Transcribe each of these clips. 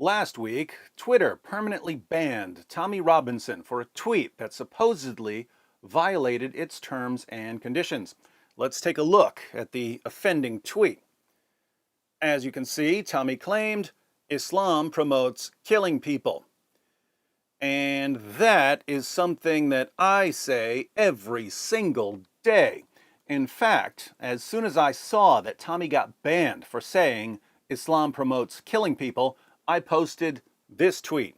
Last week, Twitter permanently banned Tommy Robinson for a tweet that supposedly violated its terms and conditions. Let's take a look at the offending tweet. As you can see, Tommy claimed Islam promotes killing people. And that is something that I say every single day. In fact, as soon as I saw that Tommy got banned for saying Islam promotes killing people, I posted this tweet.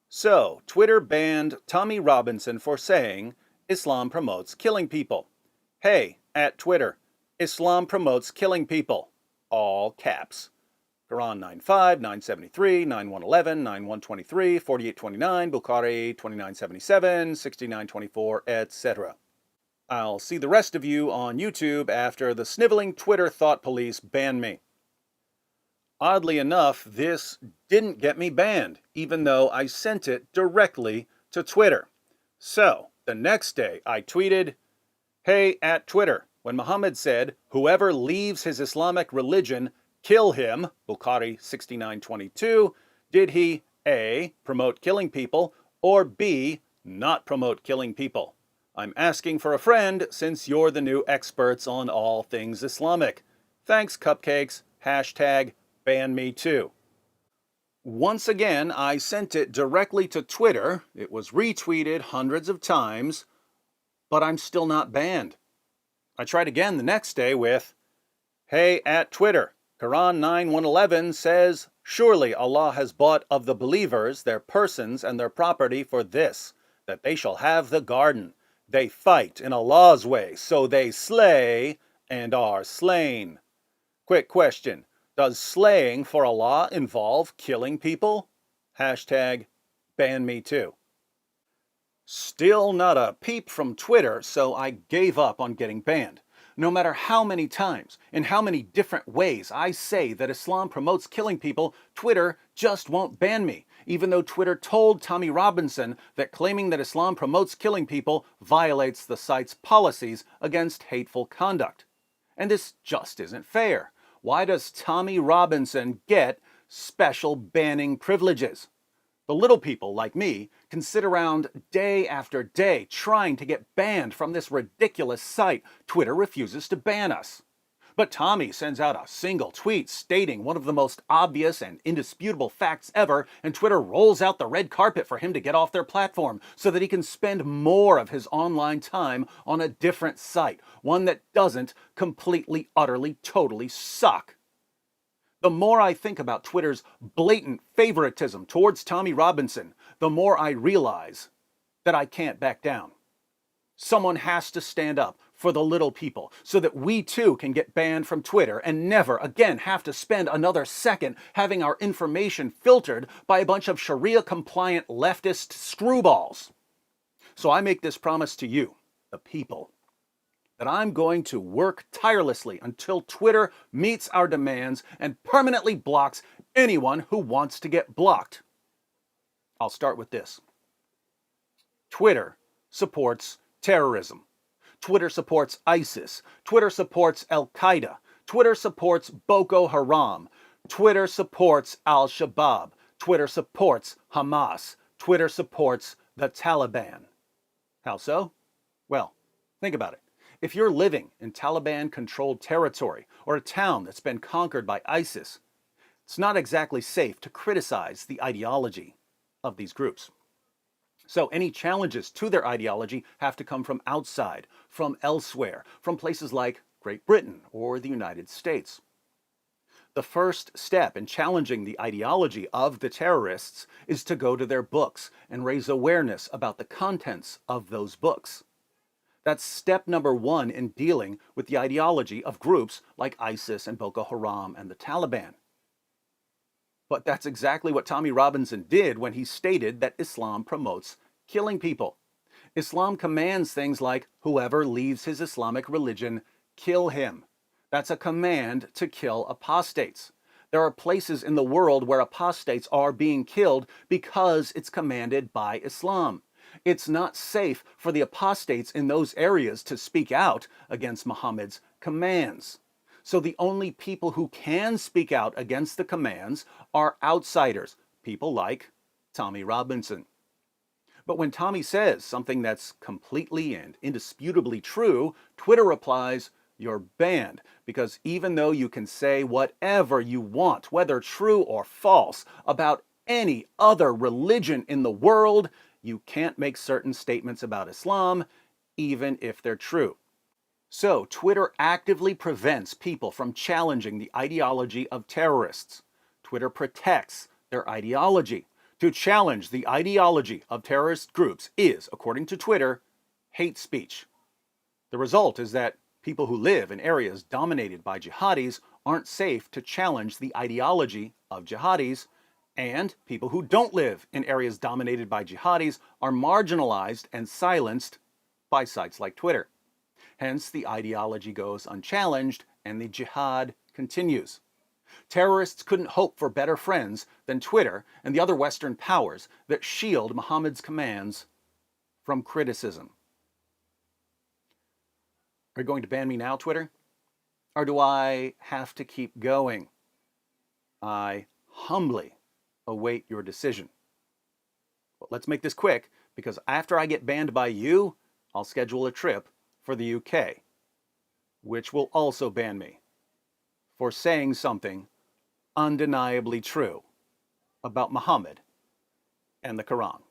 So, Twitter banned Tommy Robinson for saying Islam promotes killing people. Hey, at Twitter, Islam promotes killing people. All caps. Quran 9.5, 973, 9.111, 9.123, 48.29, Bukhari 29.77, 69.24, etc. I'll see the rest of you on YouTube after the sniveling Twitter thought police ban me. Oddly enough, this didn't get me banned, even though I sent it directly to Twitter. So, the next day I tweeted, "Hey, at Twitter, when Muhammad said, 'Whoever leaves his Islamic religion, kill him,' Bukhari 69:22, did he A, promote killing people, or B, not promote killing people? I'm asking for a friend since you're the new experts on all things Islamic. Thanks, cupcakes. Hashtag ban me too." Once again, I sent it directly to Twitter. It was retweeted hundreds of times, but I'm still not banned. I tried again the next day with, "Hey, at Twitter, Quran 9:111 says, 'Surely Allah has bought of the believers their persons and their property for this, that they shall have the garden. They fight in Allah's way, so they slay and are slain.' Quick question. Does slaying for Allah involve killing people? Hashtag ban me too." Still not a peep from Twitter, so I gave up on getting banned. No matter how many times, in how many different ways I say that Islam promotes killing people, Twitter just won't ban me, even though Twitter told Tommy Robinson that claiming that Islam promotes killing people violates the site's policies against hateful conduct. And this just isn't fair. Why does Tommy Robinson get special banning privileges? The little people like me can sit around day after day trying to get banned from this ridiculous site. Twitter refuses to ban us. But Tommy sends out a single tweet stating one of the most obvious and indisputable facts ever, and Twitter rolls out the red carpet for him to get off their platform so that he can spend more of his online time on a different site, one that doesn't completely, utterly, totally suck. The more I think about Twitter's blatant favoritism towards Tommy Robinson, the more I realize that I can't back down. Someone has to stand up for the little people so that we too can get banned from Twitter and never again have to spend another second having our information filtered by a bunch of Sharia-compliant leftist screwballs. So I make this promise to you, the people, that I'm going to work tirelessly until Twitter meets our demands and permanently blocks anyone who wants to get blocked. I'll start with this. Twitter supports terrorism. Twitter supports ISIS. Twitter supports Al-Qaeda. Twitter supports Boko Haram. Twitter supports Al-Shabaab. Twitter supports Hamas. Twitter supports the Taliban. How so? Well, think about it. If you're living in Taliban-controlled territory or a town that's been conquered by ISIS, it's not exactly safe to criticize the ideology of these groups. So any challenges to their ideology have to come from outside, from elsewhere, from places like Great Britain or the United States. The first step in challenging the ideology of the terrorists is to go to their books and raise awareness about the contents of those books. That's step number one in dealing with the ideology of groups like ISIS and Boko Haram and the Taliban. But that's exactly what Tommy Robinson did when he stated that Islam promotes killing people. Islam commands things like, "Whoever leaves his Islamic religion, kill him." That's a command to kill apostates. There are places in the world where apostates are being killed because it's commanded by Islam. It's not safe for the apostates in those areas to speak out against Muhammad's commands. So the only people who can speak out against the commands are outsiders, people like Tommy Robinson. But when Tommy says something that's completely and indisputably true, Twitter replies, "You're banned, because even though you can say whatever you want, whether true or false, about any other religion in the world, you can't make certain statements about Islam, even if they're true." So, Twitter actively prevents people from challenging the ideology of terrorists. Twitter protects their ideology. To challenge the ideology of terrorist groups is, according to Twitter, hate speech. The result is that people who live in areas dominated by jihadis aren't safe to challenge the ideology of jihadis, and people who don't live in areas dominated by jihadis are marginalized and silenced by sites like Twitter. Hence, the ideology goes unchallenged and the jihad continues. Terrorists couldn't hope for better friends than Twitter and the other Western powers that shield Muhammad's commands from criticism. Are you going to ban me now, Twitter? Or do I have to keep going? I humbly await your decision. Well, let's make this quick, because after I get banned by you, I'll schedule a trip for the UK, which will also ban me for saying something undeniably true about Muhammad and the Quran.